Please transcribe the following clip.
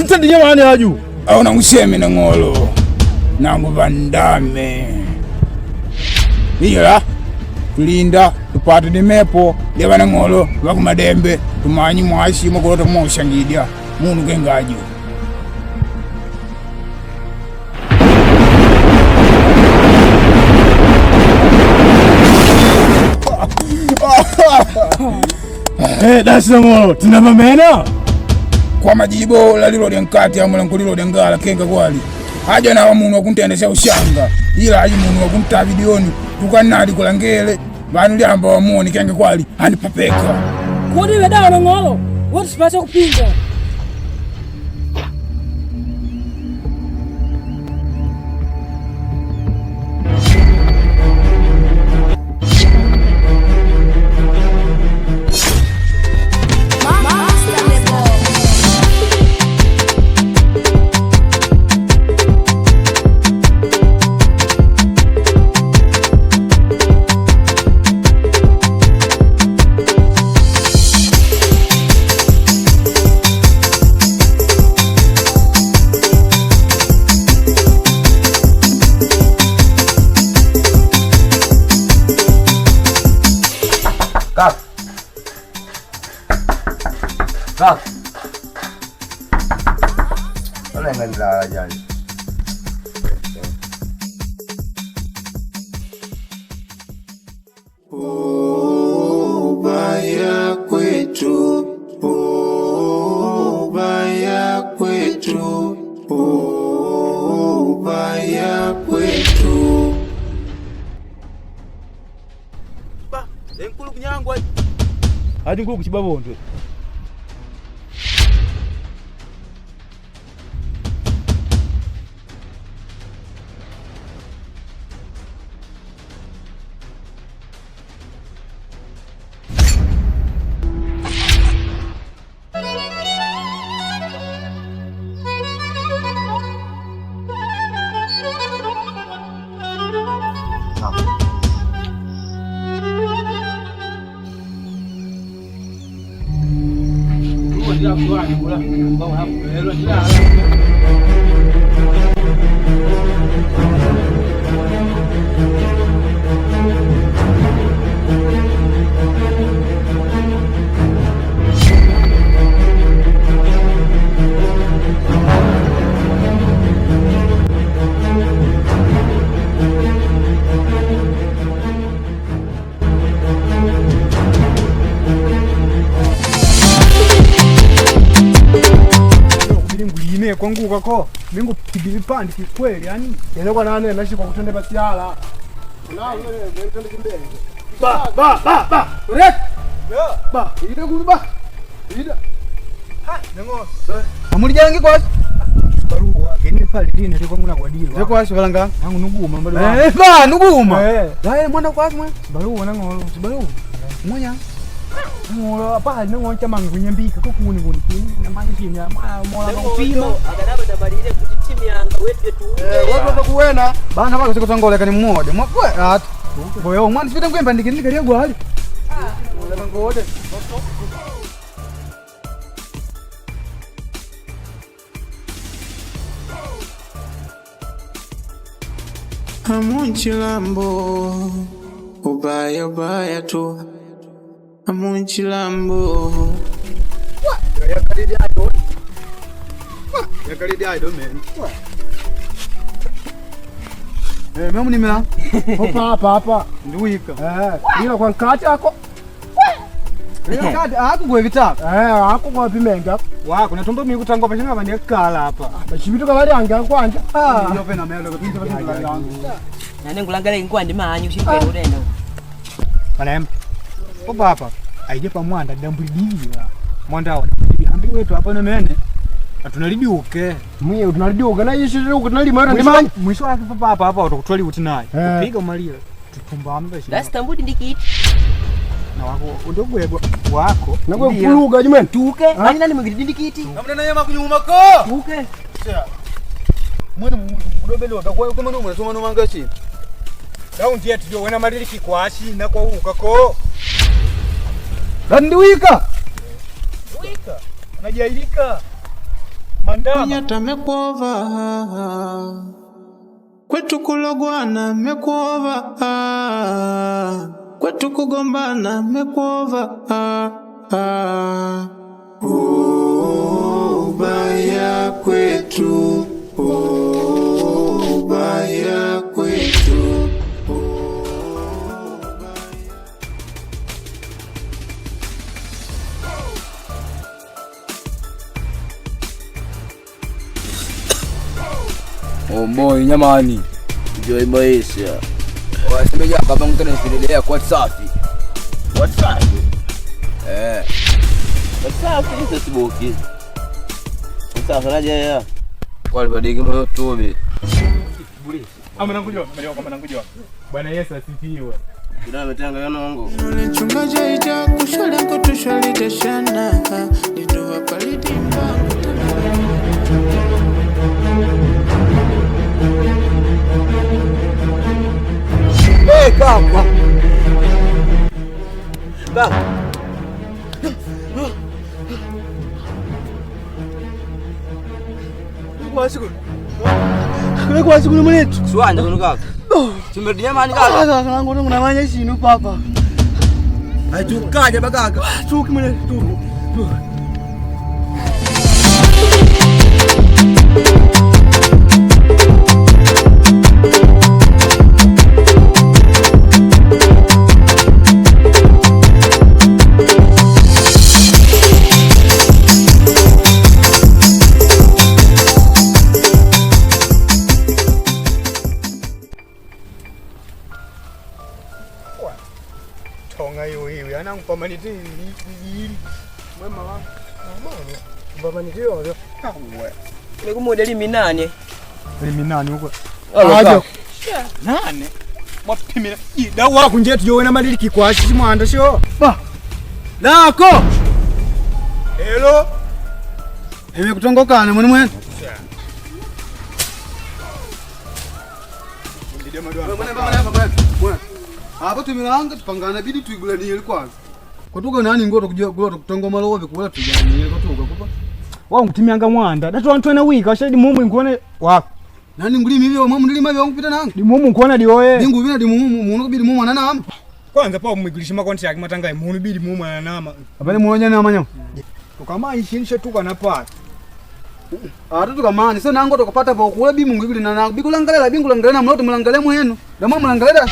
Tende jamani aju. Aona useme na ngolo. Nangu bandame. Ila tulinda tupate dimepo leba na ngolo bakumadembe tumanyi mwashi mukolota moshangidia munu kengaju. Dasa ngolo tunamamena kwa majibo lalilo denkati amula nkulilo dengala kenga kwali haja na munu wakuntendesha ushanga ila ayi munu wakunta videoni tukanali kulangele banu lyamba wamuoni kenga kwali anipapeka kodi wedawa na ngolo wote sipasha kupinga. Kak. Mana yang ngelala jadi? Ubaya kwetu, ubaya kwetu, ubaya kwetu. Ba, enkulu kunyangwa. Hadi nkulu kuchibabondo. Kwanguka ko mingu pigili pandi kikweli yani yanakuwa nane naishi kwa kutende basiala na wewe ndio kimbele ba rek ba ida kuba ida ha nengo amulijangi kwa barua geni pale dini ndio kwangu na kwa dini ndio kwa shibalanga nangu nuguma mbali ba nuguma dai mwana kwa mwa barua nango barua monya ngolo apa nango chama ngunyambika ko kuni na manje kimya mola kupima Agadaba dabarire kuchitimyanga wetu tu. Watu kuwena bana bako sikutangoleka ni mmode mwakwe ati boyo umwana sipita kwemba ndikini kali gwali wala ngode Amunchilambo ubaya ubaya tu Amunchilambo yakalidi aido men memu nimela hapa nduika bila kwa nkati ako bila kadi ako gwe vitaka ako kwa pimenga wako natomba mimi kutangwa pashanga bandi kala hapa bashibito kabali anga kwanja yo pena melo kupinza bandi yangu Nane ngulangala inkwandi maanyu shimbe urenda. Panem oba hapa aije pa mwanda ndambulidia mwanda wa ambi wetu hapa na mene atunalidiuke mwe tunalidiuka na yishire ukunalima ara ndimanya mwisho wake papa hapa utakutwali kuti naye kupiga malira tutumbambe basi Basi tambudi ndikiti na wako ndogwebwa wako nagwe kuluga jumene tuke ani nani mwingiti ndikiti namna naye makunyuma ko tuke mwene mudobele wakakwa kama ndo mwanasoma no mangachi daundi yetu ndio wena maririki kwashi na kwa ukako Randiwika. Wika. Najailika. kunyata mekuova, kwetu kulogwana mekuova, kwetu kugombana mekuova. Ubaya kwetu, ubaya kwetu. Oh boy, nyamani. Enjoy maisha. Wasemeja kama mtana nisiendelea kwa safi. What safi? Safi hizo siboki. Safi naje ya. Kwa badiki moyo tobe. Buli. Mwanangu njoo. Bwana Yesu asifiwe. Ndio ametanga yana wangu. Chungaji ija kushale kutushali deshana. Ndio paliti mbangu. Kaka. Kaka. Kwa siku mwetu. Swanja kuno kaka. Tumrudia mani kaka. Kaka kangu unamanya shinu papa. Ajukaje bakaka. Tuki mwetu tuki. Tonga hiyo anangu pamaniti hili mwema wangu pamaniti hiyo kawe Lego modeli minane. minani huko Ajo. nane mwapimira ida wako nje tujowe na maliki kwa sisi mwanda sho ba nako hello kutongokana mwene hapa tumilanga tupangana bidi tuigulanie kwanza kutoka nani ngoto kujua kutonga malowe kula tujanie kutoka kupa wao mtimianga mwanda datu wantu na wika shadi mumu ngone wako nani ngulimi hivyo mumu ndilima hivyo kupita nangu di mumu ngona dioye dingu vina di mumu muno bidi mumu ananama kwanza pa mwigilisha konti yake matanga muno bidi mumu ananama abale muonya na manyo tukama ishinisha tuka na pata tukamani so nango tukapata pa kula bimu ngiguli na bingu langalela na mloto mulangalela mwenu ndamo mulangalela